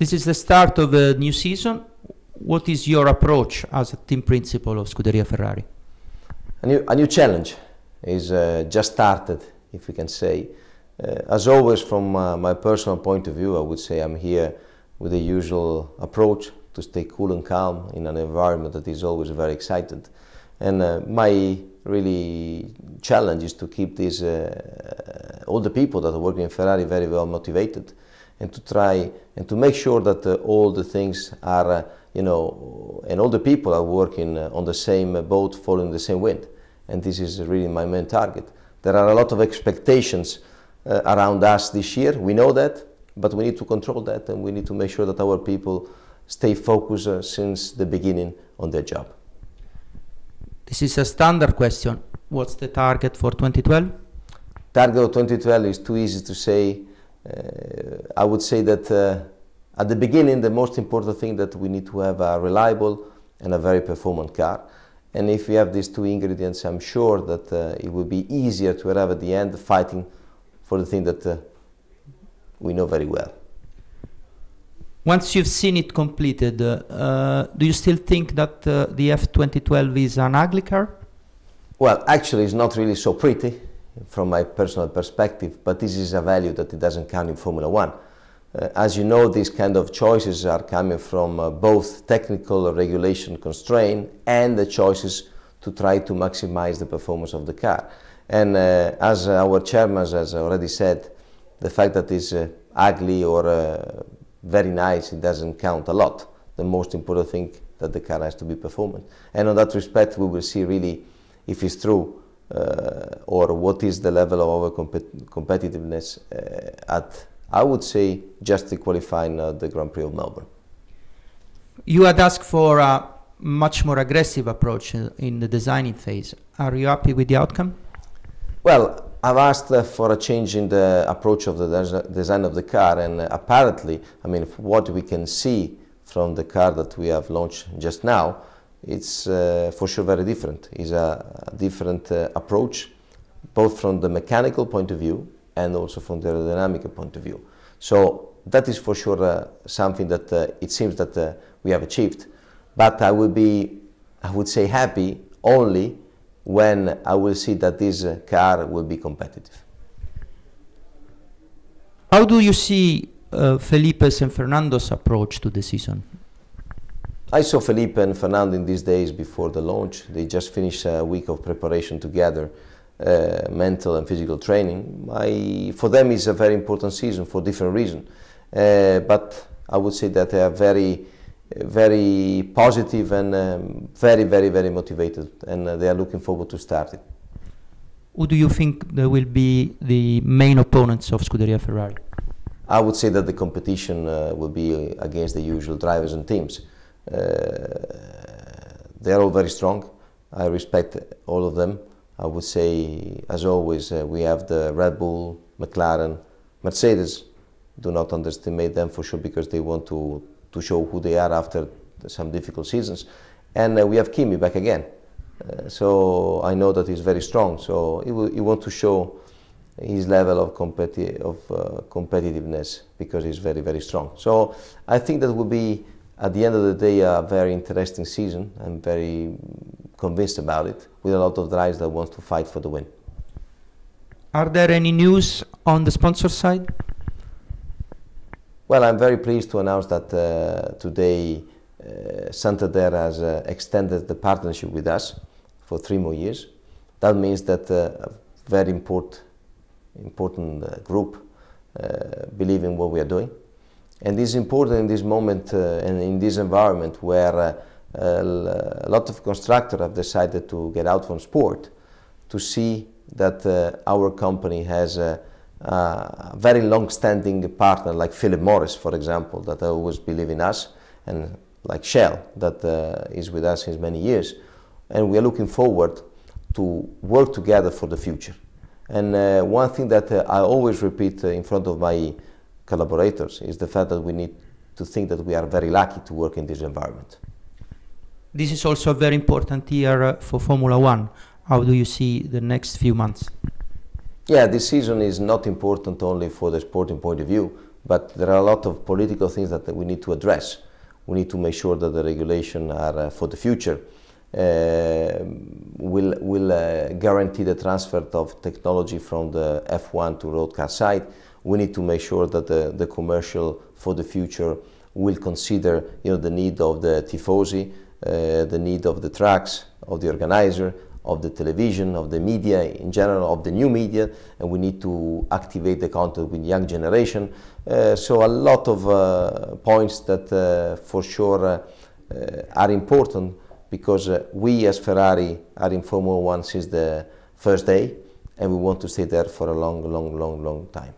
This is the start of a new season. What is your approach as a team principal of Scuderia Ferrari? A new challenge is just started, if we can say. As always, from my personal point of view, I would say I'm here with the usual approach to stay cool and calm in an environment that is always very excited. And my really challenge is to keep these all the people that are working in Ferrari very well motivated, and to try and to make sure that all the things are, and all the people are working on the same boat, following the same wind. And this is really my main target. There are a lot of expectations around us this year, we know that, but we need to control that, and we need to make sure that our people stay focused since the beginning on their job. This is a standard question. What's the target for 2012? Target of 2012 is too easy to say. I would say that at the beginning, the most important thing that we need to have a reliable and a very performant car. And if we have these two ingredients, I'm sure that it will be easier to arrive at the end fighting for the thing that we know very well. Once you've seen it completed, do you still think that the F2012 is an agliker? Well, actually, it's not really so pretty from my personal perspective, but this is a value that it doesn't count in Formula One. As you know, these kind of choices are coming from both technical regulation constraint and the choices to try to maximize the performance of the car. And as our chairman has already said, the fact that it's ugly or very nice, it doesn't count a lot. The most important thing that the car has to be performant. And on that respect, we will see really if it's true or what is the level of our competitiveness at, I would say, just the qualifying the Grand Prix of Melbourne. You had asked for a much more aggressive approach in the designing phase. Are you happy with the outcome? Well, I've asked for a change in the approach of the design of the car, and apparently, I mean, what we can see from the car that we have launched just now, it's for sure very different. It's a different approach, both from the mechanical point of view and also from the aerodynamic point of view. So that is for sure something that it seems that we have achieved. But I would say happy only when I will see that this car will be competitive. How do you see Felipes and Fernando's approach to the season? I saw Felipes and Fernando in these days before the launch. They just finished a week of preparation together, mental and physical training. For them it's a very important season for different reasons. But I would say that they are very, very positive and very, very, very motivated, and they are looking forward to start it. Who do you think there will be the main opponents of Scuderia Ferrari? I would say that the competition will be against the usual drivers and teams. They are all very strong. I respect all of them. I would say, as always, we have the Red Bull, McLaren, Mercedes. Do not underestimate them for sure, because they want to show who they are after some difficult seasons. And we have Kimi back again. So I know that he's very strong. So he wants to show his level of competitiveness, because he's very, very strong. So I think that will be, at the end of the day, a very interesting season. I'm very convinced about it, with a lot of drivers that want to fight for the win. Are there any news on the sponsor side? Well, I'm very pleased to announce that today Santander has extended the partnership with us for 3 more years. That means that a very important group believe in what we are doing. And this is important in this moment and in this environment where a lot of constructors have decided to get out from sport, to see that our company has a very long-standing partner like Philip Morris, for example, that always believe in us, and like Shell, that is with us since many years. And we are looking forward to work together for the future. And one thing that I always repeat in front of my collaborators is the fact that we need to think that we are very lucky to work in this environment. This is also a very important year for Formula One. How do you see the next few months? Yeah, this season is not important only for the sporting point of view, but there are a lot of political things that we need to address. We need to make sure that the regulations are for the future. Will guarantee the transfer of technology from the F1 to road car side. We need to make sure that the commercial for the future will consider, the need of the tifosi, the need of the tracks, of the organizer, of the television, of the media in general, of the new media, and we need to activate the contact with young generation. So a lot of points that for sure are important, because we as Ferrari are in Formula 1 since the first day, and we want to stay there for a long time.